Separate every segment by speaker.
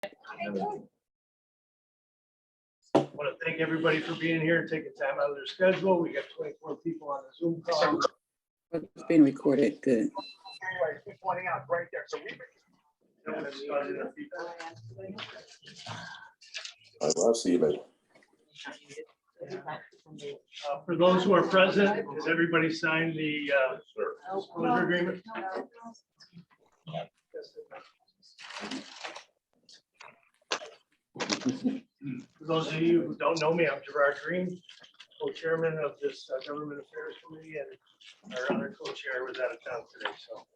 Speaker 1: I want to thank everybody for being here and taking time out of their schedule. We got 24 people on the Zoom call.
Speaker 2: It's being recorded. Good.
Speaker 1: Pointing out right there. So
Speaker 3: I'll see you later.
Speaker 1: for those who are present, has everybody signed the disclosure agreement? For those of you who don't know me, I'm Gerard Green, co-chairman of this government affairs committee, and our other co-chair was out of town today. So,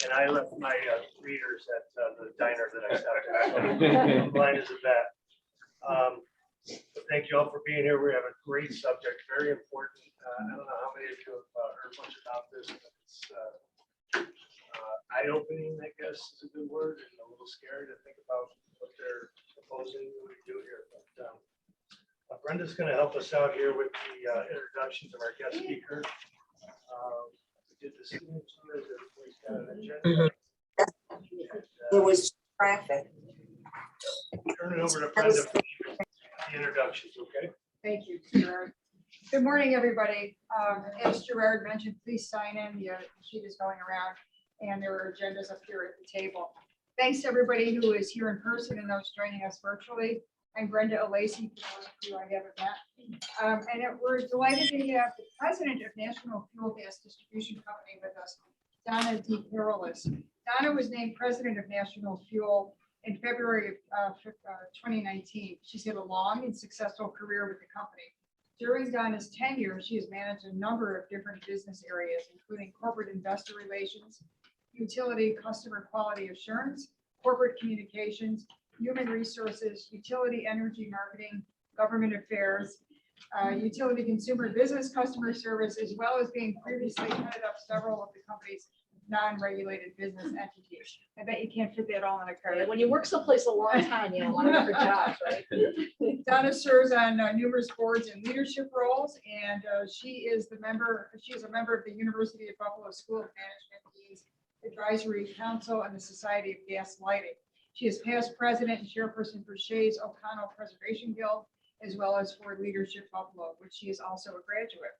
Speaker 1: and I left my readers at the diner that I stopped at. So I'm blind as a bat. But thank you all for being here. We have a great subject, very important. I don't know how many of you have heard much about this. But it's eye-opening, I guess, is a good word, and a little scary to think about what they're proposing we do here. But Brenda's going to help us out here with the introductions of our guest speaker. We did the signature, everybody's got an agenda.
Speaker 4: There was traffic.
Speaker 1: Turn it over to Brenda for the introductions, okay?
Speaker 5: Thank you, Gerard. Good morning, everybody. As Gerard mentioned, please sign in. The sheet is going around, and there are agendas up here at the table. Thanks to everybody who is here in person and those joining us virtually. I'm Brenda Alacey, for those of you I haven't met. And we're delighted to have the president of National Fuel Gas Distribution Company with us, Donna DeCarolis. Donna was named president of National Fuel in February of 2019. She's had a long and successful career with the company. During Donna's tenure, she has managed a number of different business areas, including corporate investor relations, utility customer quality assurance, corporate communications, human resources, utility energy marketing, government affairs, utility consumer business customer service, as well as being previously headed up several of the company's non-regulated business entities. I bet you can't fit that all in a card.
Speaker 6: When you work someplace a long time, you don't want to different jobs, right?
Speaker 5: Donna serves on numerous boards and leadership roles, and she is a member of the University of Buffalo School of Management Dean's Advisory Council and the Society of Gas Lighting. She is past president and chairperson for Shays O'Connell Preservation Guild, as well as for Leadership Buffalo, which she is also a graduate.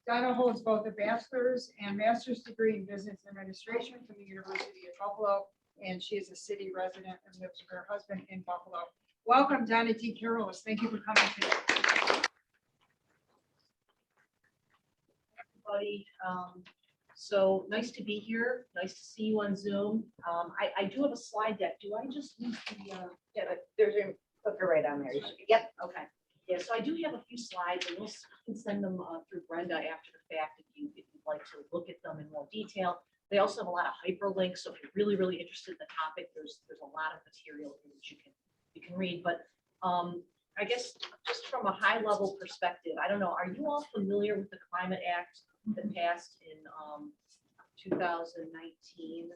Speaker 5: Donna holds both a bachelor's and master's degree in business administration from the University of Buffalo, and she is a city resident and lives with her husband in Buffalo. Welcome, Donna DeCarolis. Thank you for coming today.
Speaker 6: Everybody, so nice to be here. Nice to see you on Zoom. I do have a slide deck. Do I just use the,
Speaker 4: Yeah, but there's a clicker right on there. Yep.
Speaker 6: okay. Yeah, so I do have a few slides, and you can send them through Brenda after the fact if you'd like to look at them in more detail. They also have a lot of hyperlinks, so if you're really interested in the topic, there's a lot of material here that you can read. But I guess just from a high level perspective, I don't know, are you all familiar with the Climate Act that passed in 2019?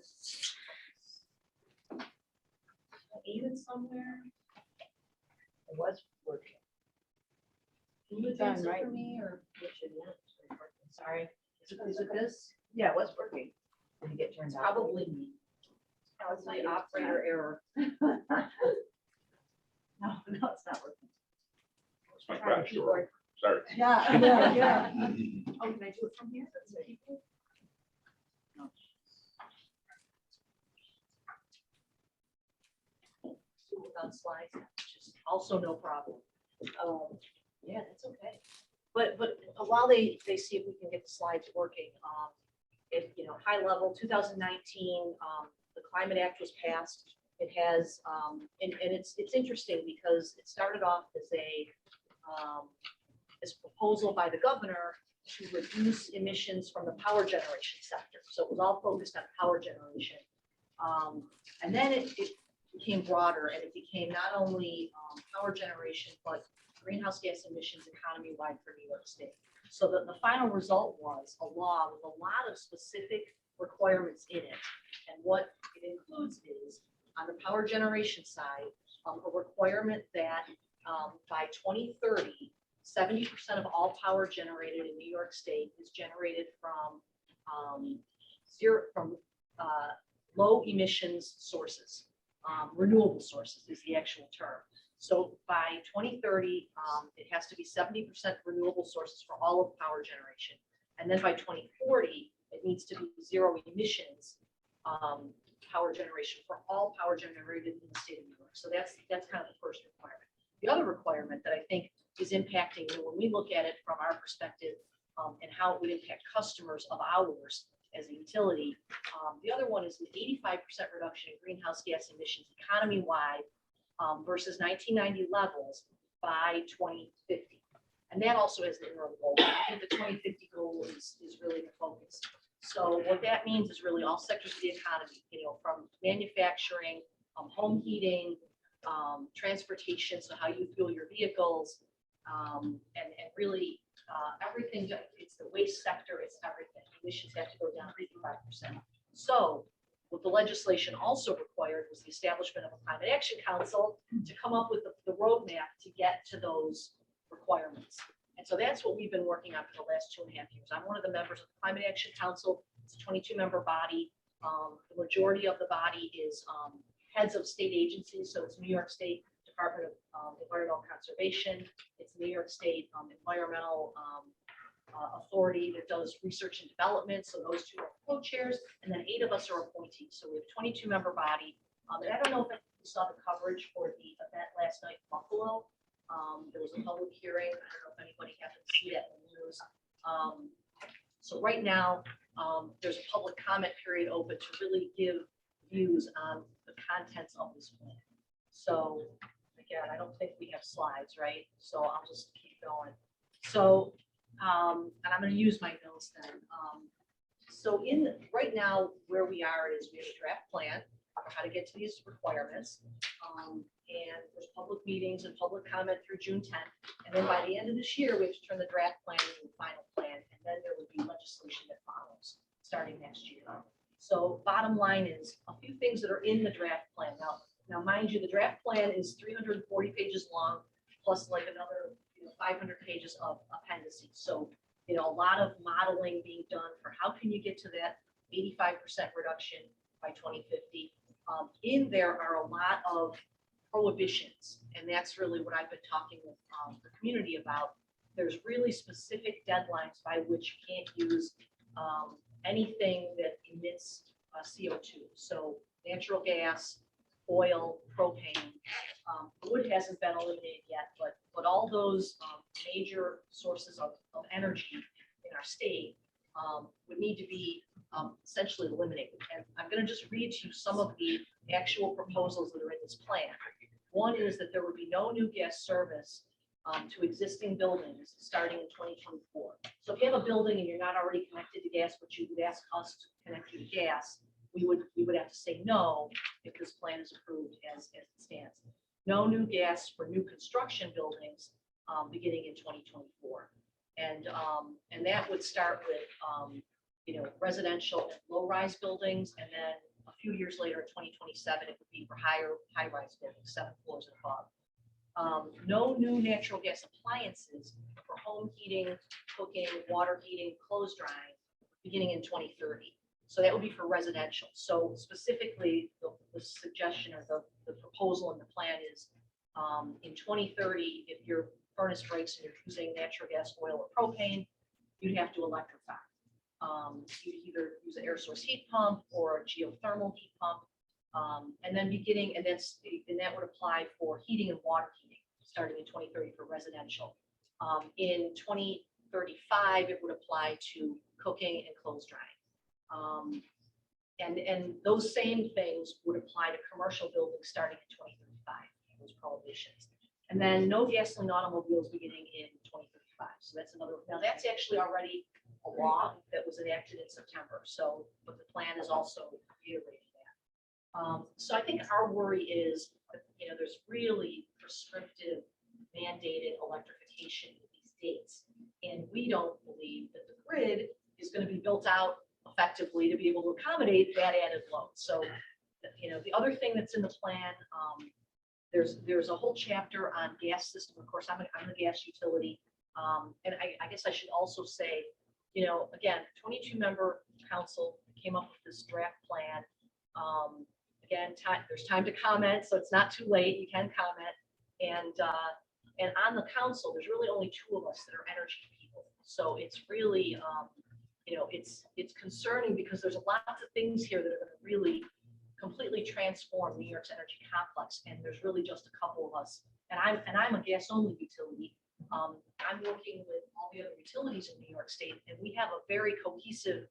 Speaker 6: Even somewhere?
Speaker 4: It was working.
Speaker 6: Can you advance it for me, or which it is? Sorry, is it this?
Speaker 4: Yeah, it was working. Did you get turned
Speaker 6: It's
Speaker 4: on?
Speaker 6: probably me.
Speaker 4: No,
Speaker 6: It's my operator error.
Speaker 4: No, it's not working.
Speaker 3: That's my crash story. Sorry.
Speaker 5: Yeah.
Speaker 6: Oh, can I do it from here? No. Without slides, which is also no problem. Yeah, that's okay. But while they see if we can get the slides working, high level 2019, the Climate Act was passed. It has, and it's interesting because it started off as a proposal by the governor to reduce emissions from the power generation sector. So it was all focused on power generation. And then it became broader, and it became not only power generation, but greenhouse gas emissions economy-wide for New York State. So the final result was a law with a lot of specific requirements in it. And what it includes is, on the power generation side, a requirement that by 2030, 70% of all power generated in New York State is generated from low emissions sources. renewable sources is the actual term. So by 2030, it has to be 70% renewable sources for all of power generation. And then by 2040, it needs to be zero emissions power generation for all power generated in the state of New York. So that's kind of the first requirement. The other requirement that I think is impacting, when we look at it from our perspective and how it would impact customers of ours as a utility, the other one is an 85% reduction in greenhouse gas emissions economy-wide versus 1990 levels by 2050. And that also is the interim goal. I think the 2050 goal is really the focus. So what that means is really all sectors of the economy, from manufacturing, home heating, transportation, so how you fuel your vehicles, and really everything. It's the waste sector, it's everything. Emissions have to go down 55%. So what the legislation also required was the establishment of a climate action council to come up with the roadmap to get to those requirements. And so that's what we've been working on for the last 2.5 years. I'm one of the members of the Climate Action Council. It's a 22-member body. The majority of the body is heads of state agencies. So it's New York State Department of Environmental Conservation. It's New York State Environmental Authority that does research and development. So those two are co-chairs, and then 8 of us are appointees. So we have a 22-member body. And I don't know if you saw the coverage for the event last night in Buffalo. There was a public hearing. I don't know if anybody happened to see that in the news. So right now, there's a public comment period open to really give views on the contents of this plan. So again, I don't think we have slides, right? So I'll just keep going. So, and I'm going to use my notes then. So right now, where we are is we have a draft plan for how to get to these requirements. And there's public meetings and public comment through June 10th. And then by the end of this year, we have to turn the draft plan into the final plan. And then there would be legislation that follows starting next year. So bottom line is a few things that are in the draft plan. Now mind you, the draft plan is 340 pages long, plus like another 500 pages of appendices. So, a lot of modeling being done for how can you get to that 85% reduction by 2050. In there are a lot of prohibitions, and that's really what I've been talking with the community about. There's really specific deadlines by which you can't use anything that emits CO2. So natural gas, oil, propane, wood hasn't been eliminated yet, but all those major sources of energy in our state would need to be essentially eliminated. And I'm going to just read to you some of the actual proposals that are in this plan. One is that there would be no new gas service to existing buildings starting in 2024. So if you have a building and you're not already connected to gas, but you would ask us to connect you to gas, we would have to say no if this plan is approved as it stands. No new gas for new construction buildings beginning in 2024. And that would start with residential and low-rise buildings, and then a few years later in 2027, it would be for high-rise buildings, 7 floors and above. No new natural gas appliances for home heating, cooking, water heating, clothes drying, beginning in 2030. So that would be for residential. So specifically, the suggestion or the proposal in the plan is in 2030, if your furnace breaks and you're using natural gas, oil, or propane, you'd have to electrify. You'd either use an air source heat pump or a geothermal heat pump. And that would apply for heating and water heating starting in 2030 for residential. In 2035, it would apply to cooking and clothes drying. And those same things would apply to commercial buildings starting in 2035, those prohibitions. And then no gasoline automobiles beginning in 2035. So that's another, now that's actually already a law that was enacted in September. So, but the plan is also reiterating that. So I think our worry is, there's really prescriptive mandated electrification at these dates. And we don't believe that the grid is going to be built out effectively to be able to accommodate that added load. So, the other thing that's in the plan, there's a whole chapter on gas system. Of course, I'm a gas utility. And I guess I should also say, again, 22-member council came up with this draft plan. again, there's time to comment, so it's not too late. You can comment. And on the council, there's really only two of us that are energy people. So it's really, it's concerning because there's lots of things here that are going to really completely transform New York's energy complex. And there's really just a couple of us. And I'm a gas only utility. I'm working with all the other utilities in New York State, and we have a very cohesive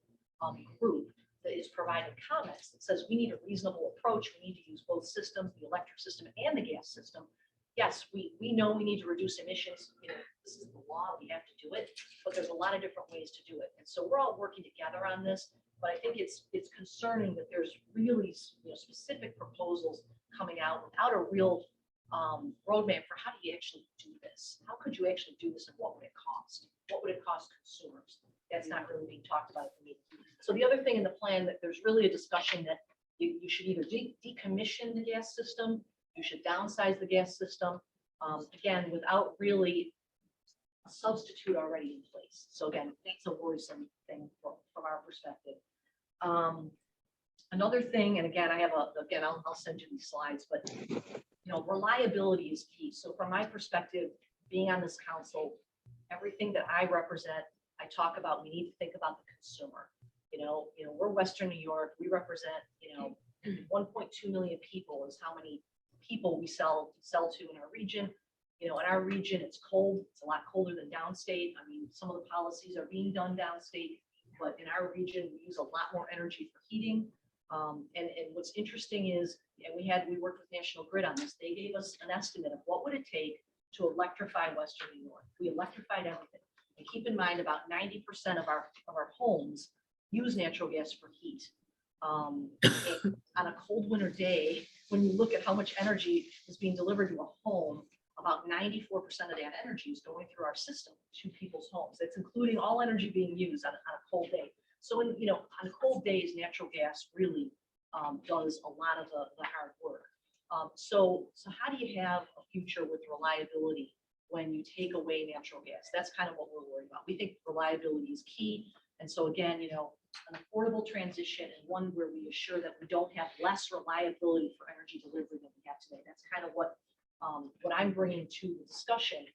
Speaker 6: group that is providing comments that says we need a reasonable approach. We need to use both systems, the electric system and the gas system. Yes, we know we need to reduce emissions. This is the law, we have to do it, but there's a lot of different ways to do it. And so we're all working together on this, but I think it's concerning that there's really specific proposals coming out without a real roadmap for how do you actually do this? How could you actually do this and what would it cost? What would it cost consumers? That's not really being talked about at the meeting. So the other thing in the plan that there's really a discussion that you should either decommission the gas system, you should downsize the gas system, again, without really a substitute already in place. So again, that's a worrisome thing from our perspective. Another thing, and again, I'll send you these slides, but reliability is key. So from my perspective, being on this council, everything that I represent, I talk about, we need to think about the consumer. We're Western New York. We represent, 1.2 million people is how many people we sell to in our region. In our region, it's cold. It's a lot colder than downstate. I mean, some of the policies are being done downstate, but in our region, we use a lot more energy for heating. And what's interesting is, and we worked with National Grid on this. They gave us an estimate of what would it take to electrify Western New York. We electrified everything. And keep in mind, about 90% of our homes use natural gas for heat. On a cold winter day, when you look at how much energy is being delivered to a home, about 94% of that energy is going through our system to people's homes. That's including all energy being used on a cold day. So on cold days, natural gas really does a lot of the hard work. So how do you have a future with reliability when you take away natural gas? That's kind of what we're worried about. We think reliability is key. And so again, an affordable transition and one where we assure that we don't have less reliability for energy delivery than we have today. That's kind of what I'm bringing to the discussion.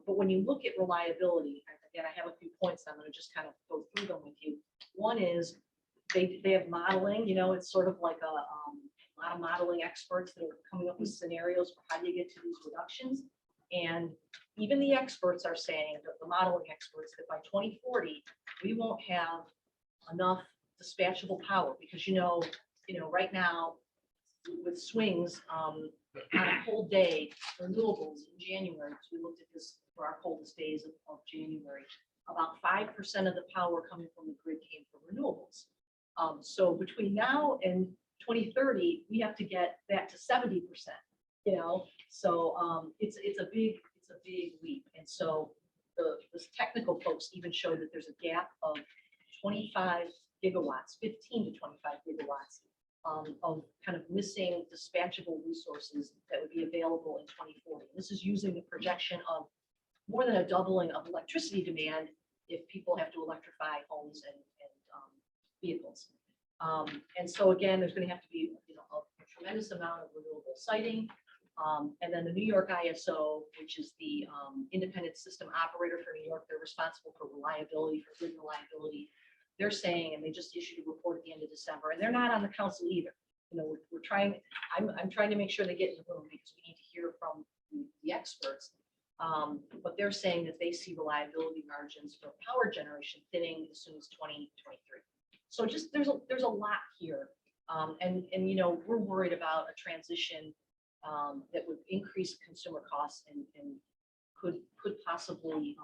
Speaker 6: But when you look at reliability, again, I have a few points. I'm going to just kind of go through them with you. One is they have modeling. It's sort of like a lot of modeling experts that are coming up with scenarios for how do you get to these reductions. And even the experts are saying, the modeling experts, that by 2040, we won't have enough dispatchable power because, right now with swings on a cold day, renewables in January, because we looked at this for our coldest days of January, about 5% of the power coming from the grid came from renewables. So between now and 2030, we have to get that to 70%. So it's a big leap. And so the technical folks even show that there's a gap of 25 gigawatts, 15 to 25 gigawatts of kind of missing dispatchable resources that would be available in 2040. This is using the projection of more than a doubling of electricity demand if people have to electrify homes and vehicles. And so again, there's going to have to be a tremendous amount of renewable siting. And then the New York ISO, which is the independent system operator for New York, they're responsible for reliability, for grid reliability. They're saying, and they just issued a report at the end of December, and they're not on the council either. We're trying, I'm trying to make sure they get in the room because we need to hear from the experts. But they're saying that they see reliability margins for power generation thinning as soon as 2023. So just there's a lot here. And we're worried about a transition that would increase consumer costs and could possibly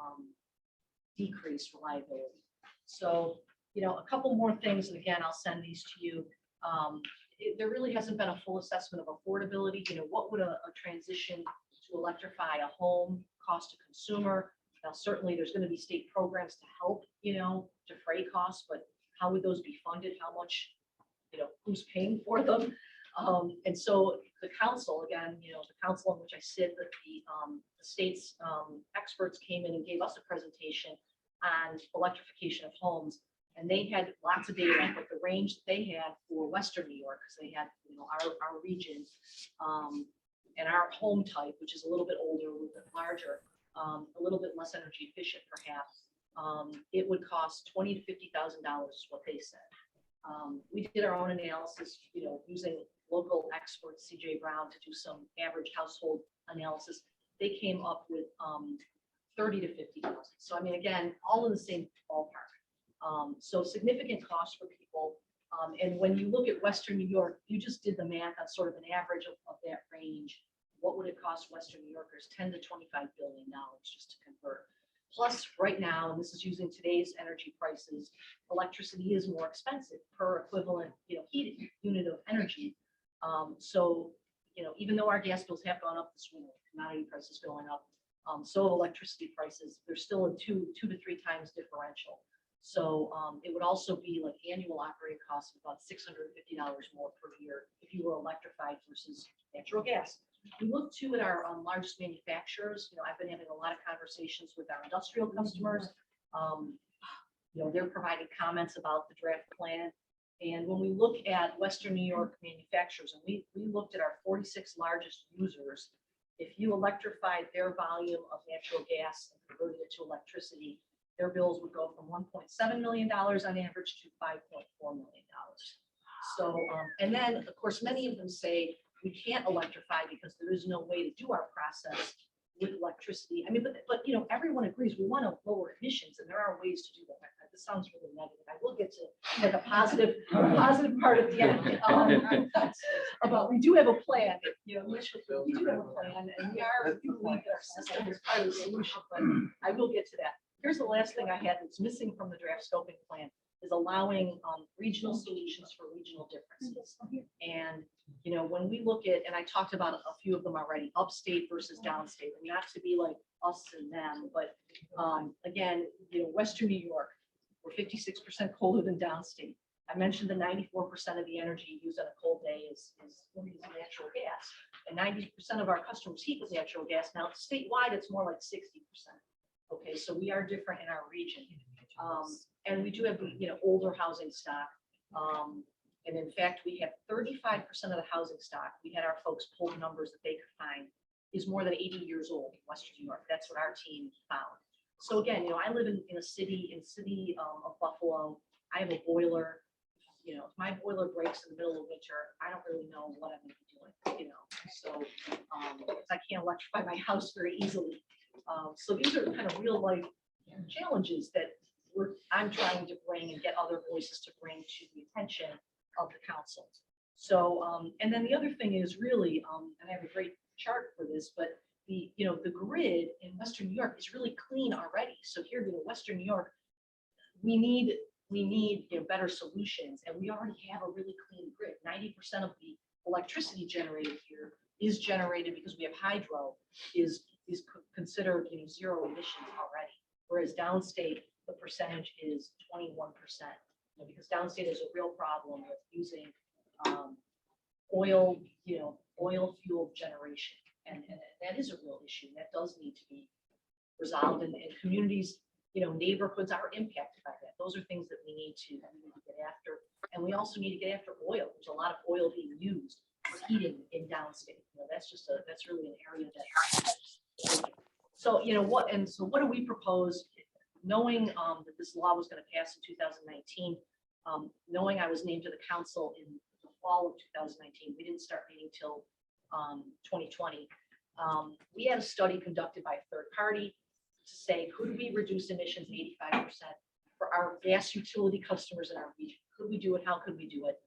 Speaker 6: decrease reliability. So, a couple more things, and again, I'll send these to you. There really hasn't been a full assessment of affordability. What would a transition to electrify a home cost to consumer? Now, certainly there's going to be state programs to help, defray costs, but how would those be funded? How much, who's paying for them? And so the council, again, the council in which I sit, the state's experts came in and gave us a presentation on electrification of homes. And they had lots of data, but the range that they had for Western New York, because they had, our region, and our home type, which is a little bit older, a little bit larger, a little bit less energy efficient perhaps, it would cost $20,000 to $50,000 is what they said. We did our own analysis, using local experts, CJ Brown, to do some average household analysis. They came up with 30 to 50,000. So I mean, again, all in the same ballpark. So significant cost for people. And when you look at Western New York, you just did the math on sort of an average of that range. What would it cost Western New Yorkers? $10 to $25 billion just to convert. Plus, right now, and this is using today's energy prices, electricity is more expensive per equivalent, heated unit of energy. So, even though our gas bills have gone up this winter, commodity prices going up, so have electricity prices. They're still a two to three times differential. So it would also be like annual operating costs of about $650 more per year if you were electrified versus natural gas. We look too at our largest manufacturers. I've been having a lot of conversations with our industrial customers. They're providing comments about the draft plan. And when we look at Western New York manufacturers, and we looked at our 46 largest users, if you electrified their volume of natural gas and converted it to electricity, their bills would go from $1.7 million on average to $5.4 million. So, and then of course, many of them say we can't electrify because there is no way to do our process with electricity. I mean, but everyone agrees we want to lower emissions, and there are ways to do that. This sounds really negative. I will get to the positive part at the end. About we do have a plan. We do have a plan, and we believe that our system is part of the solution. But I will get to that. Here's the last thing I had that's missing from the draft scoping plan is allowing regional solutions for regional differences. And when we look at, and I talked about a few of them already, upstate versus downstate, and not to be like us and them, but again, Western New York, we're 56% colder than downstate. I mentioned the 94% of the energy used on a cold day is natural gas, and 90% of our customers heat with natural gas. Now statewide, it's more like 60%. Okay, so we are different in our region, and we do have older housing stock. And in fact, we have 35% of the housing stock. We had our folks pull the numbers that they could find is more than 80 years old in Western New York. That's what our team found. So again, I live in a city of Buffalo. I have a boiler. If my boiler breaks in the middle of winter, I don't really know what I'm going to be doing. So I can't electrify my house very easily. So these are kind of real life challenges that I'm trying to bring and get other voices to bring to the attention of the council. So, and then the other thing is really, and I have a great chart for this, but the grid in Western New York is really clean already. So here in Western New York, we need better solutions, and we already have a really clean grid. 90% of the electricity generated here is generated because we have hydro, is considered zero emissions already. Whereas downstate, the percentage is 21%. Because downstate is a real problem with using oil fueled generation, and that is a real issue. That does need to be resolved, and communities, neighborhoods are impacted by that. Those are things that we need to get after, and we also need to get after oil. There's a lot of oil being used for heating in downstate. That's really an area that. So what do we propose? Knowing that this law was going to pass in 2019, knowing I was named to the council in the fall of 2019, we didn't start meeting till 2020. We had a study conducted by a third party to say, could we reduce emissions 85% for our gas utility customers in our region? Could we do it? How could we do it?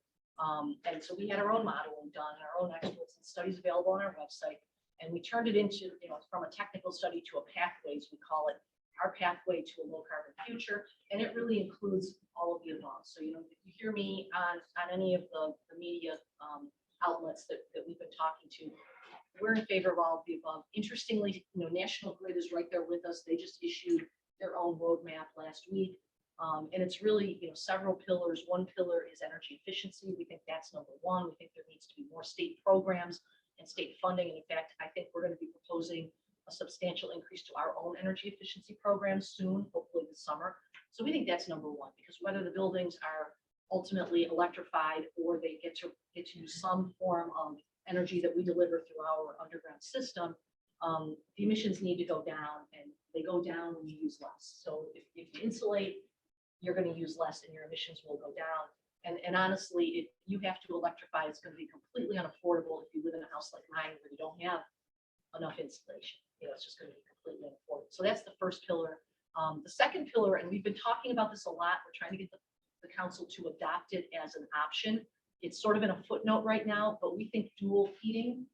Speaker 6: And so we had our own modeling done, our own experts and studies available on our website, and we turned it into, from a technical study to a pathways, we call it, our pathway to a low carbon future, and it really includes all of the above. So if you hear me on any of the media outlets that we've been talking to, we're in favor of all of the above. Interestingly, National Grid is right there with us. They just issued their own roadmap last week, and it's really several pillars. One pillar is energy efficiency. We think that's number one. We think there needs to be more state programs and state funding, and in fact, I think we're going to be proposing a substantial increase to our own energy efficiency program soon, hopefully this summer. So we think that's number one, because whether the buildings are ultimately electrified or they get to use some form of energy that we deliver through our underground system, the emissions need to go down, and they go down when you use less. So if you insulate, you're going to use less and your emissions will go down. And honestly, if you have to electrify, it's going to be completely unaffordable if you live in a house like mine where you don't have enough insulation. It's just going to be completely unaffordable. So that's the first pillar. The second pillar, and we've been talking about this a lot, we're trying to get the council to adopt it as an option. It's sort of in a footnote right now, but we think dual heating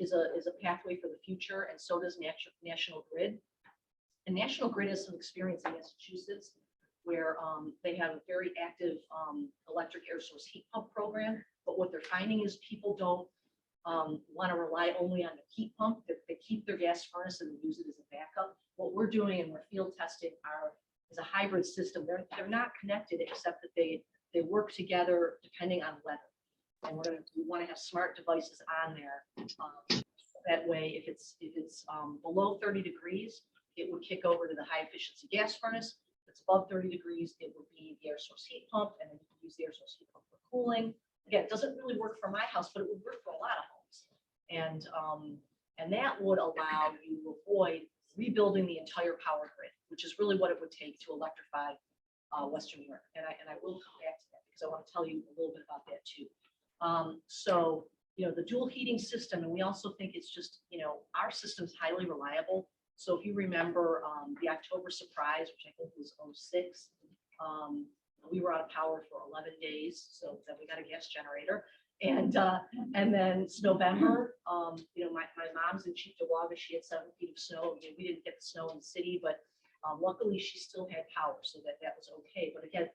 Speaker 6: is a pathway for the future, and so does National Grid. And National Grid has some experience in Massachusetts where they have a very active electric air source heat pump program. But what they're finding is people don't want to rely only on the heat pump. They keep their gas furnace and they use it as a backup. What we're doing and we're field testing is a hybrid system. They're not connected except that they work together depending on weather. And we want to have smart devices on there. That way, if it's below 30 degrees, it would kick over to the high efficiency gas furnace. If it's above 30 degrees, it would be the air source heat pump, and then you can use the air source heat pump for cooling. Again, it doesn't really work for my house, but it would work for a lot of homes. And that would allow you to avoid rebuilding the entire power grid, which is really what it would take to electrify Western Europe. And I will come back to that because I want to tell you a little bit about that too. So, the dual heating system, and we also think it's just, our system's highly reliable. So if you remember the October surprise, which I think was 2006, we were out of power for 11 days. So then we got a gas generator. And then it's November, my mom's in Cheektowaga, she had 7 feet of snow. We didn't get the snow in the city, but luckily she still had power, so that was okay. But again,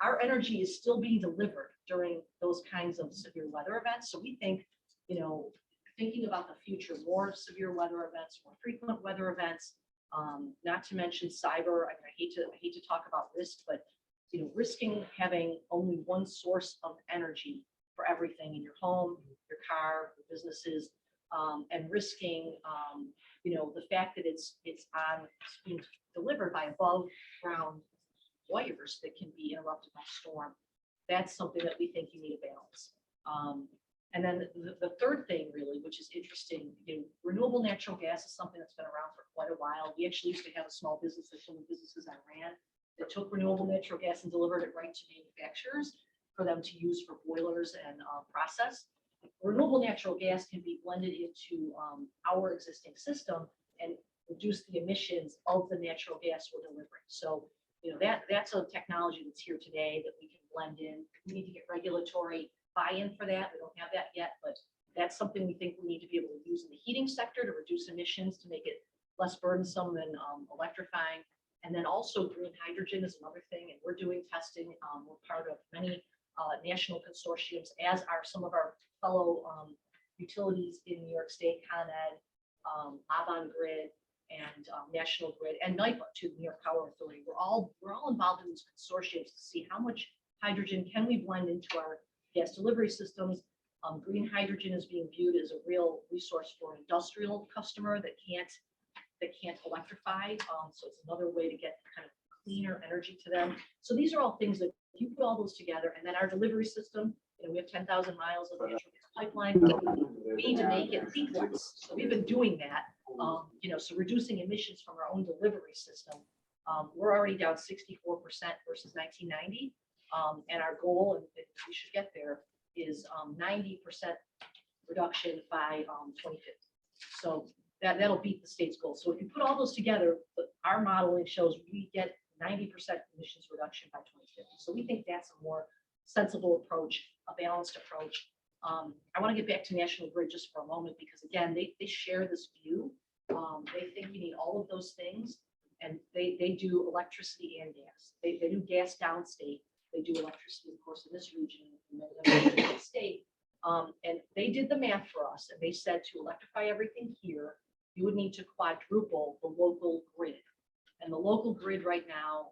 Speaker 6: our energy is still being delivered during those kinds of severe weather events. So we think, thinking about the future, more severe weather events, more frequent weather events, not to mention cyber. I hate to talk about risk, but risking having only one source of energy for everything in your home, your car, your businesses, and risking, the fact that it's being delivered by above ground wires that can be interrupted by storm. That's something that we think you need a balance. And then the third thing really, which is interesting, renewable natural gas is something that's been around for quite a while. We actually used to have a small business, that's one of the businesses I ran, that took renewable natural gas and delivered it right to manufacturers for them to use for boilers and process. Renewable natural gas can be blended into our existing system and reduce the emissions of the natural gas we're delivering. So, that's a technology that's here today that we can blend in. We need to get regulatory buy-in for that. We don't have that yet, but that's something we think we need to be able to use in the heating sector to reduce emissions, to make it less burdensome than electrifying. And then also green hydrogen is another thing, and we're doing testing. We're part of many national consortiums, as are some of our fellow utilities in New York State, Con Ed, Avangrid, and National Grid, and NYPA, to the New York Power Authority. We're all involved in these consortiums to see how much hydrogen can we blend into our gas delivery systems. Green hydrogen is being viewed as a real resource for an industrial customer that can't electrify. So it's another way to get kind of cleaner energy to them. So these are all things that if you put all those together, and then our delivery system, we have 10,000 miles of natural gas pipeline. We need to make it leakless. So we've been doing that. So reducing emissions from our own delivery system. We're already down 64% versus 1990. And our goal, and we should get there, is 90% reduction by 2050. So that'll beat the state's goal. So if you put all those together, our modeling shows we get 90% emissions reduction by 2050. So we think that's a more sensible approach, a balanced approach. I want to get back to National Grid just for a moment, because again, they share this view. They think you need all of those things, and they do electricity and gas. They do gas downstate. They do electricity, of course, in this region, in the state. And they did the math for us, and they said to electrify everything here, you would need to quadruple the local grid. And the local grid right now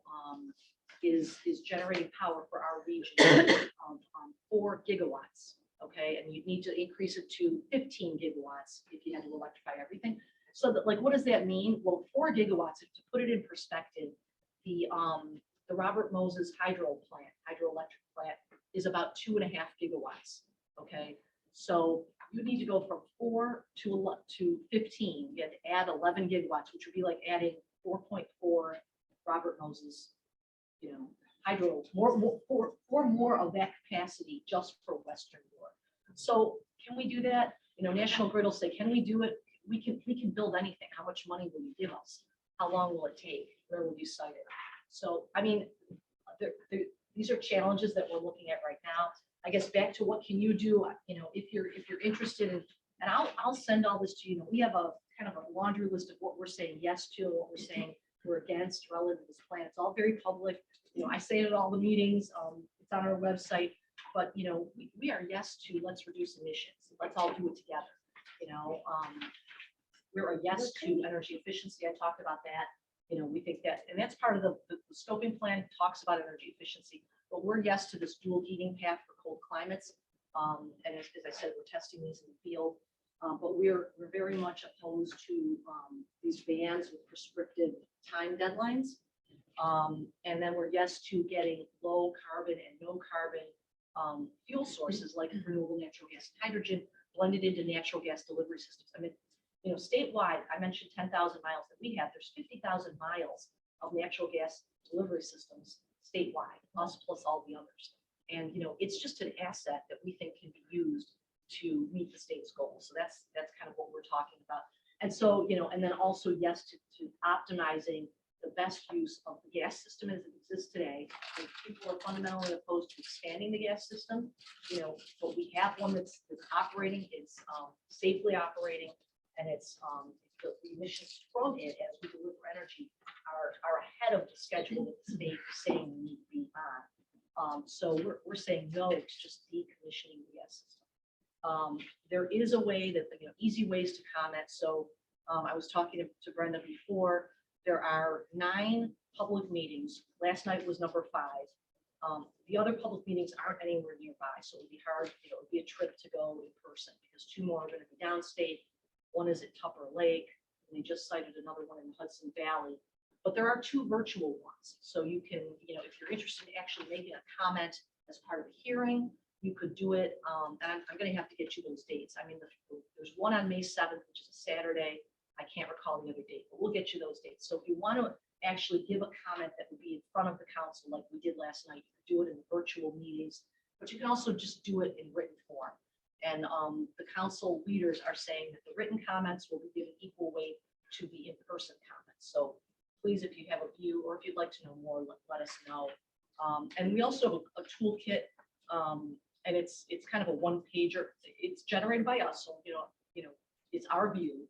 Speaker 6: is generating power for our region 4 gigawatts. Okay, and you'd need to increase it to 15 gigawatts if you had to electrify everything. So that, what does that mean? Well, 4 gigawatts, to put it in perspective, the Robert Moses hydroelectric plant is about 2.5 gigawatts. Okay, so you need to go from 4 to 15. You have to add 11 gigawatts, which would be like adding 4.4 Robert Moses, hydro, more of that capacity just for Western Europe. So can we do that? National Grid will say, can we do it? We can build anything. How much money will you give us? How long will it take? Where will you site it? So, I mean, these are challenges that we're looking at right now. I guess back to what can you do, if you're interested in, and I'll send all this to you. We have a kind of a laundry list of what we're saying yes to, and what we're saying we're against relative to this plan. It's all very public. I say it at all the meetings. It's on our website. But we are yes to let's reduce emissions. Let's all do it together. We're a yes to energy efficiency. I talked about that. We think that, and that's part of the scoping plan talks about energy efficiency. But we're yes to this dual heating path for cold climates. And as I said, we're testing these in the field. But we're very much opposed to these bans with prescriptive time deadlines. And then we're yes to getting low carbon and no carbon fuel sources like renewable natural gas and hydrogen blended into natural gas delivery systems. I mean, statewide, I mentioned 10,000 miles that we have. There's 50,000 miles of natural gas delivery systems statewide, us plus all the others. And it's just an asset that we think can be used to meet the state's goals. So that's kind of what we're talking about. And so and then also yes to optimizing the best use of the gas system as it exists today. And people are fundamentally opposed to expanding the gas system, but we have one that's operating, it's safely operating, and it's the emissions from it as we deliver energy are ahead of the schedule that the state is saying we need to be on. So we're saying no to just decommissioning the gas system. There is a way that easy ways to comment. So I was talking to Brenda before. There are 9 public meetings. Last night was number 5. The other public meetings aren't anywhere nearby, so it would be hard. It would be a trip to go in person because 2 more are going to be downstate. One is at Tupper Lake, and they just cited another one in Hudson Valley. But there are 2 virtual ones, so you can, if you're interested in actually making a comment as part of the hearing, you could do it. And I'm going to have to get you those dates. I mean, there's one on May 7th, which is a Saturday. I can't recall the other date, but we'll get you those dates. So if you want to actually give a comment that would be in front of the council, like we did last night, you could do it in virtual meetings, but you can also just do it in written form. And the council leaders are saying that the written comments will be given equal weight to the in-person comments. So please, if you have a view or if you'd like to know more, let us know. And we also have a toolkit, and it's kind of a one-pager. It's generated by us, so it's our view.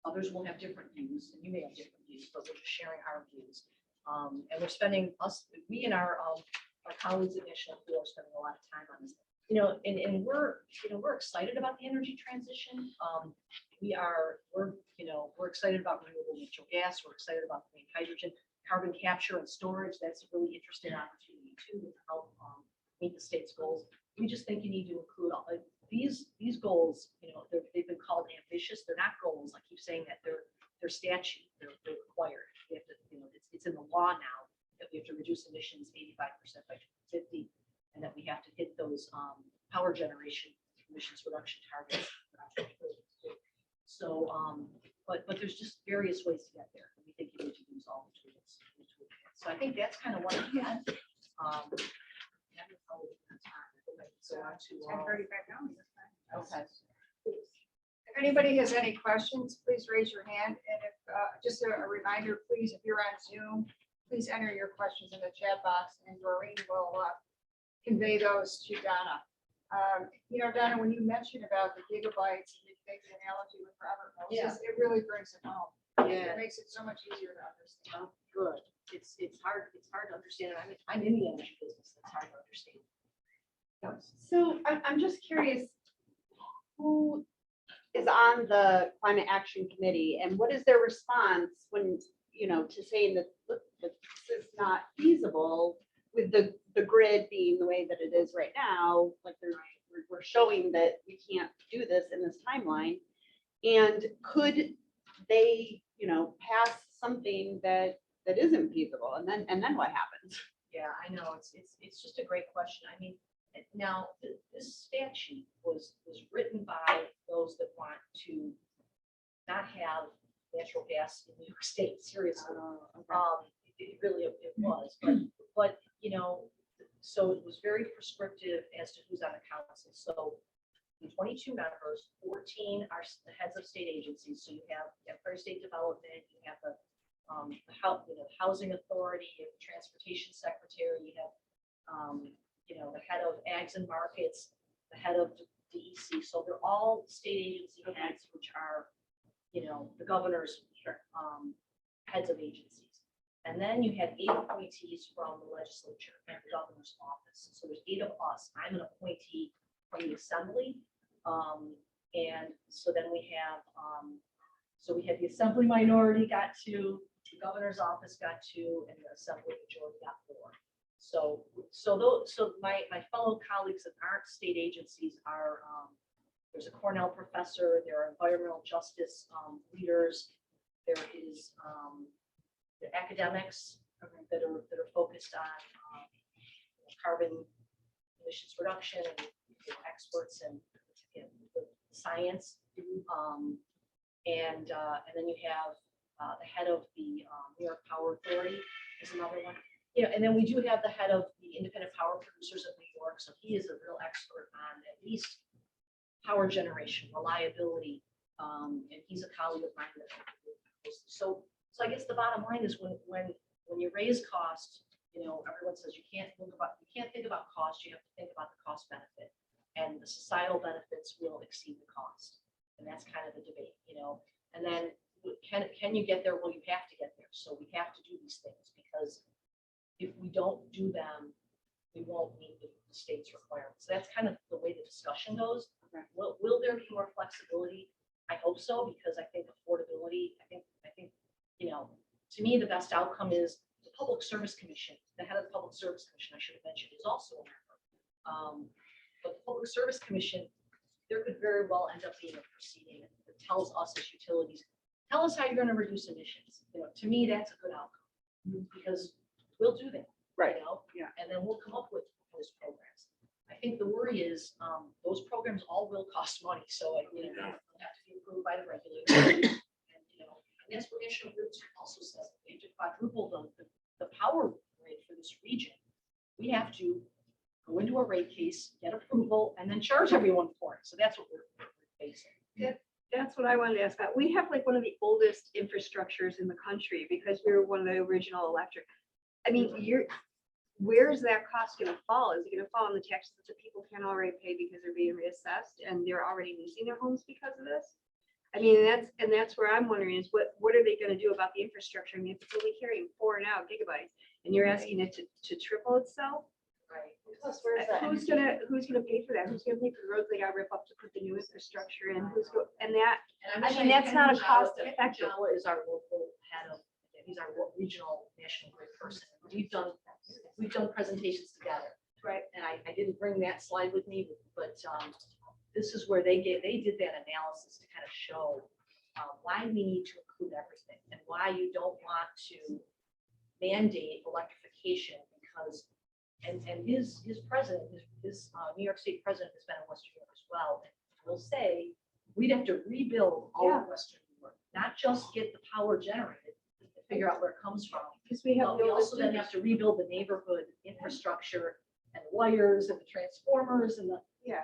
Speaker 6: Others will have different views, and you may have different views, but we're just sharing our views. And we're spending we and our colleagues at National Grid are spending a lot of time on this. And we're excited about the energy transition. We're excited about renewable natural gas. We're excited about green hydrogen, carbon capture and storage. That's a really interesting opportunity too to help meet the state's goals. We just think you need to include all these goals. They've been called ambitious. They're not goals. I keep saying that they're statute. They're required. We have to, it's in the law now that we have to reduce emissions 85% by 2050, and that we have to hit those power generation emissions reduction targets. So, but there's just various ways to get there. And we think you need to use all the tools. So I think that's kind of what I had. So on to
Speaker 5: 10:35 now.
Speaker 6: okay.
Speaker 5: If anybody has any questions, please raise your hand. And if just a reminder, please, if you're on Zoom, please enter your questions in the chat box, and Doreen will convey those to Donna. Donna, when you mentioned about the gigabytes, and you make the analogy with Robert Moses, it really brings it home.
Speaker 6: Yeah.
Speaker 5: It makes it so much easier to understand.
Speaker 6: Good. It's hard to understand. I mean, I'm in the energy business. It's hard to understand.
Speaker 7: So I'm just curious, who is on the Climate Action Committee and what is their response when, to saying that, look, this is not feasible with the grid being the way that it is right now, like we're showing that we can't do this in this timeline. And could they, pass something that that isn't feasible, and then what happens?
Speaker 6: Yeah, I know, it's just a great question. I mean, now, this statute was written by those that want to not have natural gas in New York State, seriously. It really, it was, but, you know, so it was very prescriptive as to who's on the council. So the 22 members, 14 are the heads of state agencies. So you have Fair State Development, you have the Housing Authority, you have the Transportation Secretary, you have, you know, the head of Ags and Markets, the head of DEC. So they're all state agency heads, which are, you know, the governor's heads of agencies. And then you had 8 appointees from the legislature and the governor's office. So there's 8 of us. I'm an appointee from the assembly. And so then we have, so we had the assembly minority got 2, the governor's office got 2, and the assembly majority got 4. So my fellow colleagues that aren't state agencies are, there's a Cornell professor, there are environmental justice leaders, there is the academics that are focused on carbon emissions reduction and experts in the science. And then you have the head of the New York Power Authority is another one. You know, and then we do have the head of the Independent Power Producers of New York. So he is a real expert on at least power generation, reliability, and he's a colleague of mine. So I guess the bottom line is when you raise costs, you know, everyone says you can't think about cost. You have to think about the cost benefit, and the societal benefits will exceed the cost, and that's kind of the debate, you know. And then can you get there? Well, you have to get there. So we have to do these things, because if we don't do them, we won't meet the state's requirements. So that's kind of the way the discussion goes.
Speaker 7: Okay.
Speaker 6: Will there be more flexibility? I hope so, because I think affordability, I think, you know, to me, the best outcome is the Public Service Commission, the head of the Public Service Commission, I should have mentioned, is also a member. But the Public Service Commission, there could very well end up being a proceeding that tells us as utilities, tell us how you're going to reduce emissions. You know, to me, that's a good outcome, because we'll do that.
Speaker 7: Right.
Speaker 6: You know?
Speaker 7: Yeah.
Speaker 6: And then we'll come up with those programs. I think the worry is those programs all will cost money. So, you know, they'll have to be approved by the regulator. And, you know, and that's what National Grid also says. They have to quadruple the power rate for this region. We have to go into a rate case, get approval, and then charge everyone for it. So that's what we're facing.
Speaker 8: That's what I wanted to ask about. We have like one of the oldest infrastructures in the country because we were one of the original electric. I mean, where's that cost going to fall? Is it going to fall on the taxes that people can't already pay because they're being reassessed and they're already losing their homes because of this? I mean, that's where I'm wondering is what are they going to do about the infrastructure? I mean, if it's only carrying 4 now gigabytes and you're asking it to triple itself,
Speaker 6: Right.
Speaker 4: Plus, where's that?
Speaker 8: who's gonna pay for that? Who's gonna pay for the roads they got to rip up to put the new infrastructure in? And that,
Speaker 6: And
Speaker 8: I mean, that's not a cost effective.
Speaker 6: Jawa is our local head of, he's our regional National Grid person. We've done presentations together.
Speaker 8: Right.
Speaker 6: And I didn't bring that slide with me, but this is where they did that analysis to kind of show why we need to include everything and why you don't want to mandate electrification, because and his president, his New York State president has been in Western New York as well. And will say we'd have to rebuild all of Western New York, not just get the power generated, figure out where it comes from.
Speaker 8: Because we have
Speaker 6: But we also then have to rebuild the neighborhood infrastructure and wires and the transformers and the,
Speaker 8: Yeah.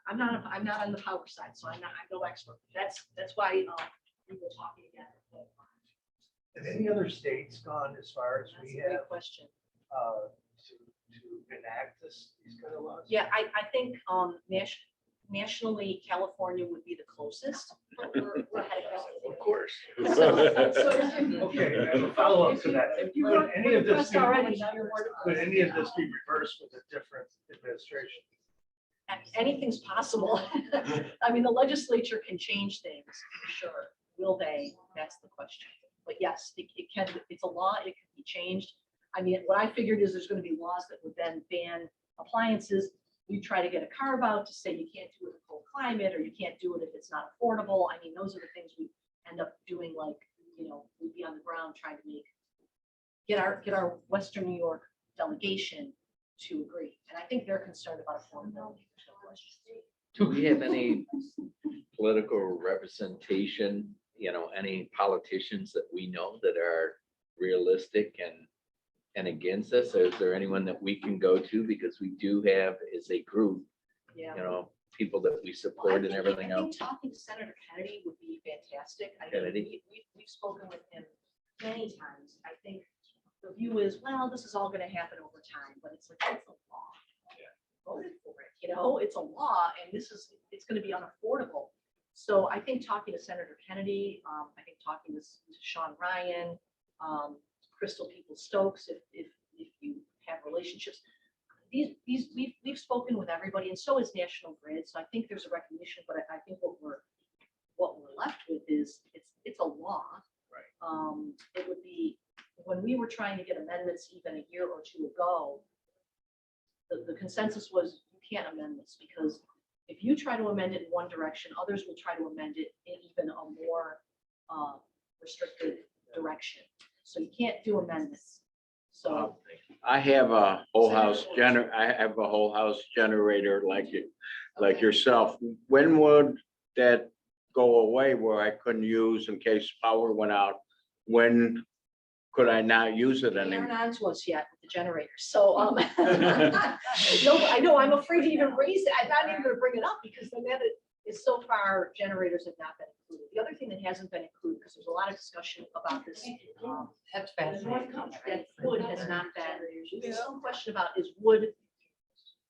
Speaker 6: I'm not on the power side, so I'm no expert. That's why we were talking again.
Speaker 1: Have any other states gone as far as
Speaker 6: That's a
Speaker 1: we
Speaker 6: great
Speaker 1: have
Speaker 6: question.
Speaker 1: to enact these kind of laws?
Speaker 6: Yeah, I think nationally, California would be the closest. But we're ahead of
Speaker 3: Of course.
Speaker 1: Okay, as a follow-up to that,
Speaker 6: If you
Speaker 1: could
Speaker 6: wrote
Speaker 1: any of this be,
Speaker 6: already, now you're more.
Speaker 1: could any of this be reversed with a different administration?
Speaker 6: Anything's possible. I mean, the legislature can change things, for sure. Will they? That's the question. But yes, it can, it's a law, it can be changed. I mean, what I figured is there's going to be laws that would then ban appliances. You try to get a carve out to say you can't do it in cold climate, or you can't do it if it's not affordable. I mean, those are the things we end up doing, like, you know, we'd be on the ground trying to make get our Western New York delegation to agree. And I think they're concerned about affordability. There's no question.
Speaker 9: Do we have any political representation, any politicians that we know that are realistic and against us? Or is there anyone that we can go to? Because we do have, as a group,
Speaker 6: Yeah.
Speaker 9: people that we support and everything
Speaker 6: I
Speaker 9: else.
Speaker 6: think talking to Senator Kennedy would be fantastic. I mean,
Speaker 9: Kennedy.
Speaker 6: we've spoken with him many times. I think the view is, well, this is all gonna happen over time, but it's like, it's a law. Voted for it, it's a law, and it's gonna be unaffordable. So I think talking to Senator Kennedy, I think talking to Sean Ryan, Crystal People-Stokes, if you have relationships, we've spoken with everybody, and so is National Grid. So I think there's a recognition, but I think what we're left with is it's a law.
Speaker 9: Right.
Speaker 6: It would be, when we were trying to get amendments even a year or two ago, the consensus was you can't amend this, because if you try to amend it in one direction, others will try to amend it in even a more restricted direction. So you can't do amendments. So
Speaker 9: I have a whole house generator like yourself. When would that go away where I couldn't use in case power went out? When could I not use it
Speaker 6: they aren't
Speaker 9: anymore?
Speaker 6: on to us yet with the generators. So no, I know, I'm afraid to even raise it. I'm not even gonna bring it up, because the net is so far, generators have not been included. The other thing that hasn't been included, because there's a lot of discussion about this,
Speaker 4: That's
Speaker 6: the North Country, that wood has not been, there's some question about, is wood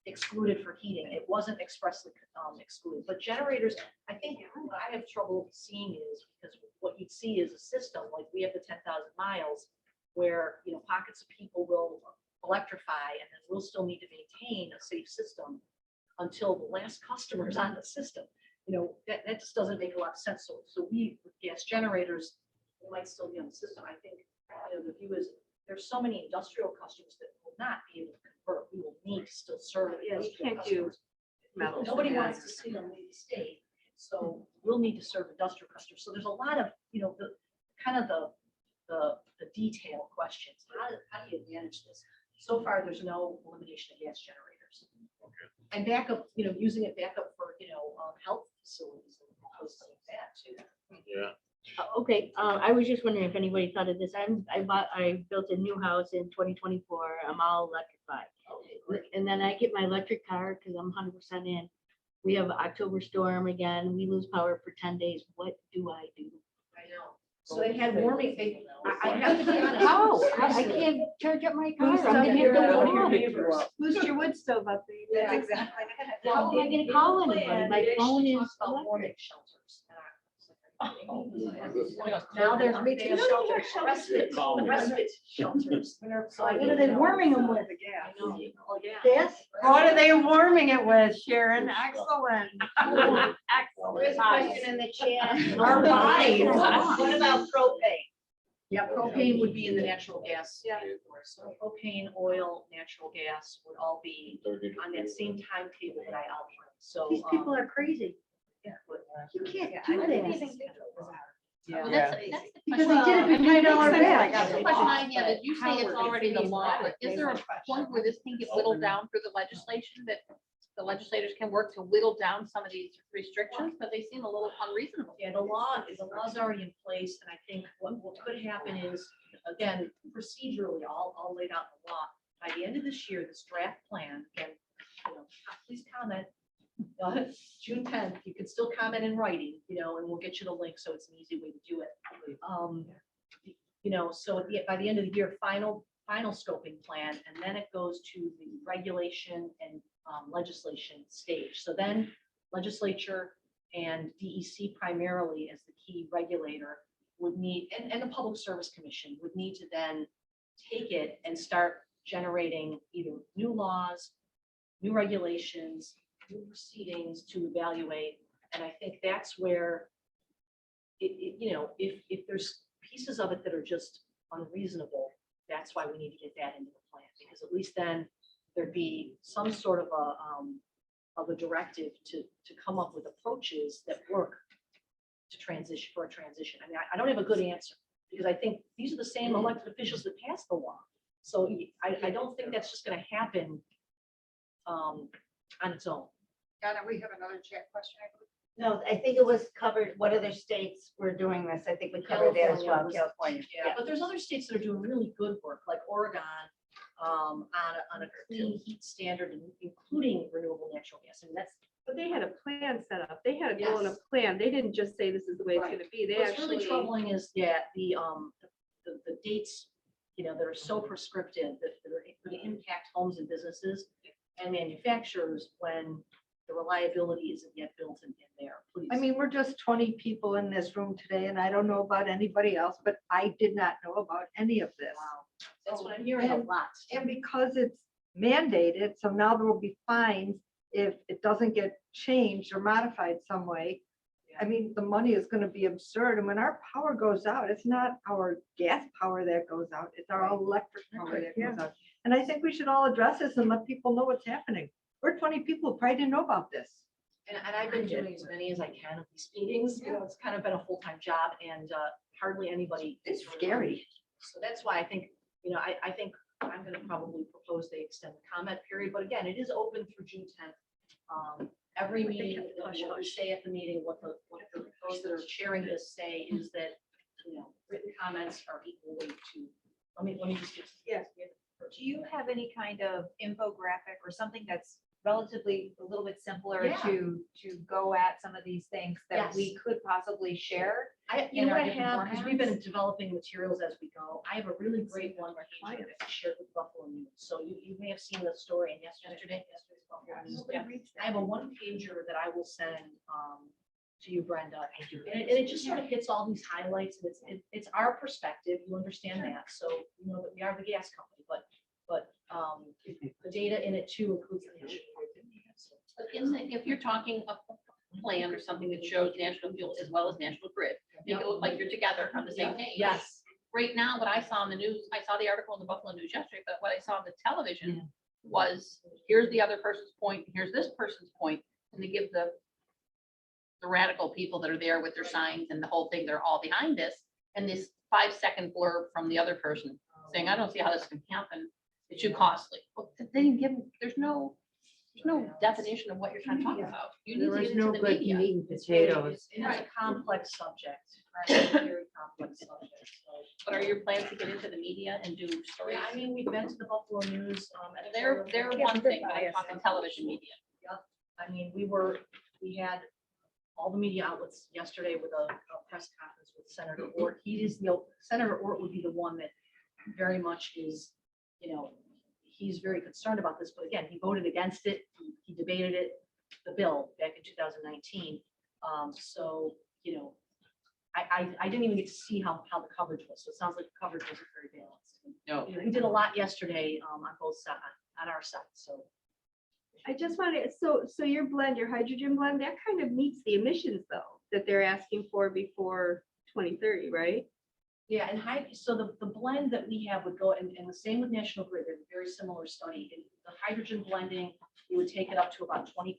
Speaker 6: excluded for heating? It wasn't expressly excluded, but generators, I think what I have trouble seeing is, because what you'd see is a system, like we have the 10,000 miles, where, pockets of people will electrify, and then we'll still need to maintain a safe system until the last customer is on the system. That just doesn't make a lot of sense. So we, with gas generators, we might still be on the system. I think, the view is, there's so many industrial customers that will not be able to convert. We will need to still serve.
Speaker 8: Yeah, you
Speaker 6: industrial
Speaker 8: can't do
Speaker 6: customers.
Speaker 8: metals.
Speaker 6: Nobody wants to see them leave the state, so we'll need to serve industrial customers. So there's a lot of, the detail questions. How do you manage this? So far, there's no elimination of gas generators. And backup, using it backup for, health facilities and places like that too.
Speaker 9: Yeah.
Speaker 10: Okay, I was just wondering if anybody thought of this. I built a new house in 2024. I'm all electrified. And then I get my electric car because I'm 100% in. We have October storm again. We lose power for 10 days. What do I do?
Speaker 6: I know. So they had warming, I have to be honest.
Speaker 10: How? I can't charge up my car.
Speaker 8: Boost
Speaker 10: I'm
Speaker 8: up
Speaker 10: gonna
Speaker 8: your-
Speaker 10: have to
Speaker 8: one
Speaker 10: go
Speaker 8: of your
Speaker 10: on.
Speaker 8: neighbors. Boost your wood stove up there.
Speaker 6: That's exactly.
Speaker 10: How am I gonna call anybody? My phone is
Speaker 6: Talks about
Speaker 10: electric.
Speaker 6: warming shelters.
Speaker 3: Oh.
Speaker 6: Now there's retail shelters, respite shelters. So I
Speaker 8: What are they warming them with?
Speaker 6: I know. Oh, yeah.
Speaker 10: Yes?
Speaker 11: What are they warming it with, Sharon? Excellent.
Speaker 7: There's a question in the chat.
Speaker 11: Our bodies.
Speaker 6: What about propane? Yeah, propane would be in the natural gas.
Speaker 8: Yeah.
Speaker 6: So propane, oil, natural gas would all be on that same timetable that I outlined. So.
Speaker 10: These people are crazy.
Speaker 6: Yeah.
Speaker 10: You can't
Speaker 6: Yeah,
Speaker 10: do
Speaker 6: I didn't
Speaker 10: this.
Speaker 6: even think of that.
Speaker 4: Well,
Speaker 11: Yeah.
Speaker 4: that's the
Speaker 11: Because
Speaker 4: question.
Speaker 11: they did it behind our back.
Speaker 4: That's the question I have. If you say it's already the law, is there a point where this can get whittled down through the legislation, that the legislators can work to whittle down some of these restrictions, but they seem a little unreasonable?
Speaker 6: Yeah, the law's already in place, and I think what could happen is, again, procedurally, I'll lay out the law. By the end of this year, this draft plan, and, please comment. June 10th, you can still comment in writing, and we'll get you the link, so it's an easy way to do it. So by the end of the year, final scoping plan, and then it goes to the regulation and legislation stage. So then legislature and DEC primarily as the key regulator would need, and the Public Service Commission would need to then take it and start generating either new laws, new regulations, new proceedings to evaluate. And I think that's where if there's pieces of it that are just unreasonable, that's why we need to get that into the plan, because at least then there'd be some sort of a directive to come up with approaches that work to transition. I mean, I don't have a good answer. Because I think these are the same elected officials that passed the law. So I don't think that's just gonna happen on its own.
Speaker 5: Donna, we have another chat question, I believe.
Speaker 11: No, I think it was covered, what other states were doing this? I think we covered that as well,
Speaker 6: California was-
Speaker 11: California.
Speaker 6: Yeah, but there's other states that are doing really good work, like Oregon, on a clean heat standard, including renewable natural gas. And that's,
Speaker 8: But they had a plan set up. They had a goal and a
Speaker 6: Yes.
Speaker 8: plan. They didn't just say this is the way it's
Speaker 6: Right.
Speaker 8: gonna be. They
Speaker 6: what's really
Speaker 8: actually.
Speaker 6: troubling is, the dates, that are so prescriptive that are going to impact homes and businesses and manufacturers when the reliability isn't yet built in there, please.
Speaker 11: I mean, we're just 20 people in this room today, and I don't know about anybody else, but I did not know about any of this.
Speaker 6: Wow, that's what I'm hearing a lot.
Speaker 11: And because it's mandated, so now there will be fines if it doesn't get changed or modified some way. I mean, the money is gonna be absurd, and when our power goes out, it's not our gas power that goes out, it's our electric power that goes out. And I think we should all address this and let people know what's happening. We're 20 people who probably didn't know about this.
Speaker 6: And I've been doing as many as I can of these meetings, it's kind of been a full-time job and hardly anybody.
Speaker 11: It's scary.
Speaker 6: So that's why I think, I think I'm gonna probably propose they extend the comment period, but again, it is open through June 10th. Every meeting, what we say at the meeting, what those that are chairing this say is that, written comments are equal weight to, let me just.
Speaker 8: Yes.
Speaker 3: Do you have any kind of infographic or something that's relatively a little bit simpler
Speaker 6: Yeah.
Speaker 3: to go at some of these things that we
Speaker 6: Yes.
Speaker 3: could possibly share?
Speaker 6: You
Speaker 3: in
Speaker 6: know
Speaker 3: our
Speaker 6: what I
Speaker 3: different
Speaker 6: have, because we've been
Speaker 3: formats?
Speaker 6: developing materials as we go. I have a really great one that I shared with Buffalo News. So you may have seen the story in yesterday's Buffalo News. I have a one pager that I will send to you, Brenda. And it just sort of hits all these highlights. It's our perspective. You understand that. So you know that we are the gas company, but the data in it too includes the issue.
Speaker 4: But if you're talking a plan or something that shows National Fuel as well as National Grid, make it look like you're together on the same page.
Speaker 6: Yes.
Speaker 4: Right now, what I saw in the news, I saw the article in the Buffalo News yesterday, but what I saw on the television was, here's the other person's point, here's this person's point, and they give the radical people that are there with their signs and the whole thing, they're all behind this, and this 5-second blurb from the other person saying, I don't see how this can happen, it's too costly. Well, they didn't give, there's no definition of what you're trying to talk about. You need to get into the media.
Speaker 11: and
Speaker 6: It's a complex subject. Right, very complex subject. So,
Speaker 4: What are your plans to get into the media and do stories?
Speaker 6: yeah, I mean, we've been to the Buffalo News.
Speaker 4: They're one thing, but I'm talking television media.
Speaker 6: I mean, we had all the media outlets yesterday with a press conference with Senator Ort. Senator Ort would be the one that very much is, he's very concerned about this, but again, he voted against it. He debated it, the bill back in 2019. So, I didn't even get to see how the coverage was. So it sounds like the coverage wasn't very balanced.
Speaker 4: No.
Speaker 6: He did a lot yesterday on both sides, on our side. So
Speaker 8: I just wanted, so your blend, your hydrogen blend, that kind of meets the emissions though, that they're asking for before 2030, right?
Speaker 6: yeah, and so the blend that we have would go, and the same with National Grid, they're a very similar study. The hydrogen blending, it would take it up to about 20%.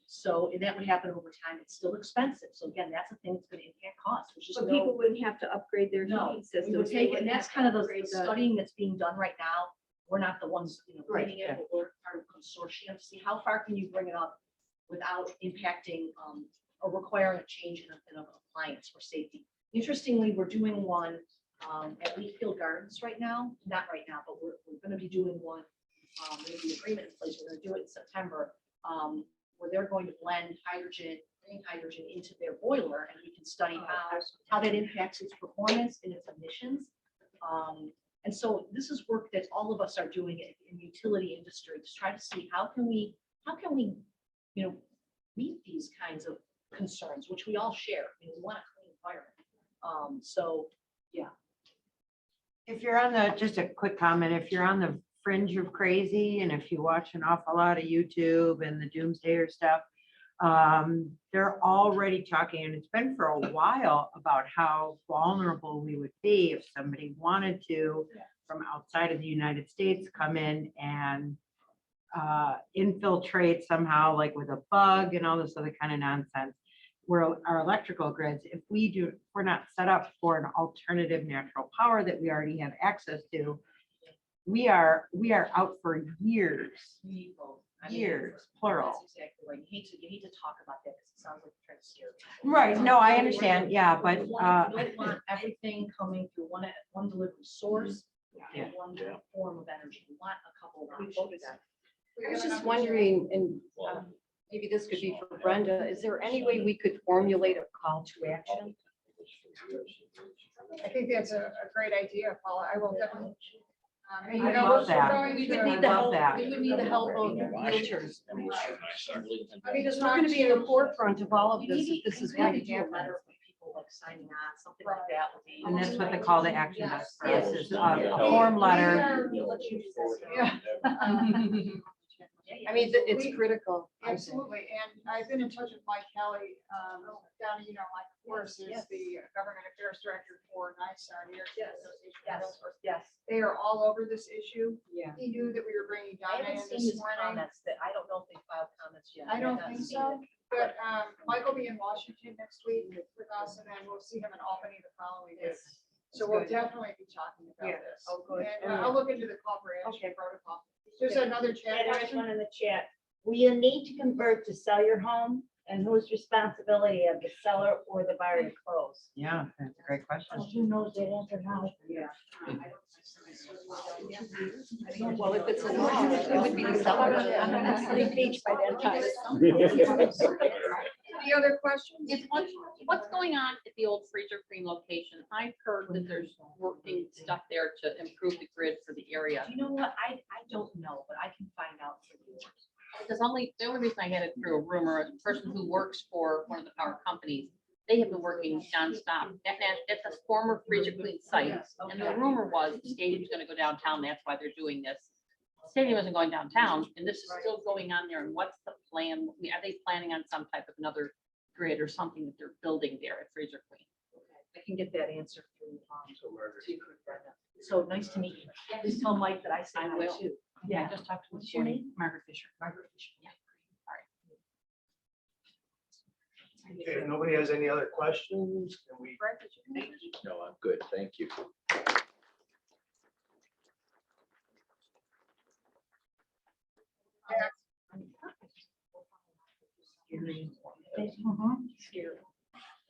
Speaker 6: So and that would happen over time. It's still expensive. So again, that's a thing that's going to impact costs. There's just
Speaker 8: So
Speaker 6: no-
Speaker 8: people wouldn't have to upgrade their
Speaker 6: No,
Speaker 8: heating
Speaker 6: we would
Speaker 8: systems. They
Speaker 6: take it, and
Speaker 8: wouldn't
Speaker 6: that's
Speaker 8: have to
Speaker 6: kind of the
Speaker 8: upgrade
Speaker 6: studying that's being done right now. We're not the ones,
Speaker 11: Right,
Speaker 6: leading it, but we're part of a consortium to see how far can you bring it up without impacting or requiring a change in an appliance for safety. Interestingly, we're doing one at Leafield Gardens right now, not right now, but we're going to be doing one. There's the agreement in place. We're going to do it in September, where they're going to blend green hydrogen into their boiler, and we can study how that impacts its performance and its emissions. And so this is work that all of us are doing in the utility industry to try to see how can we, meet these kinds of concerns, which we all share. We want a clean environment. So, yeah.
Speaker 11: If you're on the, just a quick comment, if you're on the fringe of crazy and if you watch an awful lot of YouTube and the doomsdayer stuff, they're already talking, and it's been for a while, about how vulnerable we would be if somebody wanted to, from outside of the United States, come in and infiltrate somehow, like with a bug and all this other kind of nonsense. our electrical grids, if we're not set up for an alternative natural power that we already have access to, we are out for years, years, plural.
Speaker 6: That's exactly right. You hate to talk about that because it sounds like you're trying to scare.
Speaker 11: Right, no, I understand, yeah, but,
Speaker 6: You don't want everything coming through one delivery source,
Speaker 11: Yeah.
Speaker 6: and one
Speaker 9: Yeah.
Speaker 6: form of energy. You want a couple of
Speaker 5: We
Speaker 6: options.
Speaker 5: voted on it.
Speaker 12: I was just wondering, and maybe this could be for Brenda, is there any way we could formulate a call to action?
Speaker 5: I think that's a great idea, Paula. I will definitely. And you
Speaker 11: I
Speaker 5: know,
Speaker 11: love
Speaker 5: we're
Speaker 11: that.
Speaker 5: going
Speaker 6: We
Speaker 5: to-
Speaker 6: would need the
Speaker 11: Love
Speaker 6: help,
Speaker 11: that.
Speaker 6: we would need the help of realtors.
Speaker 5: I mean,
Speaker 12: Because
Speaker 5: it's
Speaker 12: we're
Speaker 5: not
Speaker 12: gonna be in the forefront of all of
Speaker 6: You
Speaker 12: this,
Speaker 6: need-
Speaker 12: if this is
Speaker 6: you
Speaker 12: what
Speaker 6: need
Speaker 12: you
Speaker 6: to
Speaker 12: do.
Speaker 6: get letter from people like signing on, something like that would be.
Speaker 11: and that's what the call to action does for us, is a
Speaker 9: Yeah.
Speaker 11: form letter.
Speaker 5: Yeah.
Speaker 12: I mean, it's critical. I think.
Speaker 5: Absolutely, and I've been in touch with Mike Kelly, down, you know, Mike, of course, is
Speaker 6: Yes.
Speaker 5: the government affairs director for NISA, New York State
Speaker 6: Yes,
Speaker 5: Association of
Speaker 6: yes,
Speaker 5: Realtors.
Speaker 6: yes.
Speaker 5: They are all over this issue.
Speaker 12: Yeah.
Speaker 5: He knew that we were bringing
Speaker 6: I
Speaker 5: Donna in
Speaker 6: haven't seen
Speaker 5: this
Speaker 6: his
Speaker 5: morning,
Speaker 6: comments that, I don't know if they filed comments yet.
Speaker 5: I don't
Speaker 6: have not
Speaker 5: think
Speaker 6: seen
Speaker 5: so.
Speaker 6: it.
Speaker 5: but, Mike will be in Washington next week with us, and then we'll see him in Albany the following week.
Speaker 6: Yes.
Speaker 5: So we'll definitely be talking about
Speaker 12: Yeah.
Speaker 5: this.
Speaker 6: Oh, good.
Speaker 5: And I'll look into the call for action protocol. There's another chat
Speaker 10: Yeah, there's
Speaker 5: question.
Speaker 10: one in the chat. Will you need to convert to sell your home? And whose responsibility of the seller or the buyer to close?
Speaker 11: Yeah, that's a great question.
Speaker 10: Who knows that answer now?
Speaker 12: Well, if it's a no, it would be the seller.
Speaker 10: I'm on a sunny beach by that time.
Speaker 5: Any other questions?
Speaker 4: It's what's going on at the old freezer cream location? I've heard that there's working stuff there to improve the grid for the area.
Speaker 6: You know what? I don't know, but I can find out for you.
Speaker 4: Because the only reason I had it through a rumor, a person who works for one of the power companies, they have been working nonstop at the former freezer clean site. And the rumor was the stadium's gonna go downtown, that's why they're doing this. The stadium isn't going downtown, and this is still going on there, and what's the plan? I mean, are they planning on some type of another grid or something that they're building there at Freezer Queen?
Speaker 6: I can get that answer through, to you, Brenda. So nice to meet you. Please tell Mike that I said
Speaker 4: I
Speaker 6: hi
Speaker 4: will.
Speaker 6: too.
Speaker 4: Yeah, I just talked to him this morning, Margaret Fisher.
Speaker 6: Margaret Fisher.
Speaker 4: Yeah. All right.
Speaker 1: Okay, if nobody has any other questions, can we?
Speaker 5: Brett, did you finish?
Speaker 9: No, I'm good, thank you.
Speaker 6: Scary.
Speaker 5: Mm-hmm.
Speaker 6: Scary.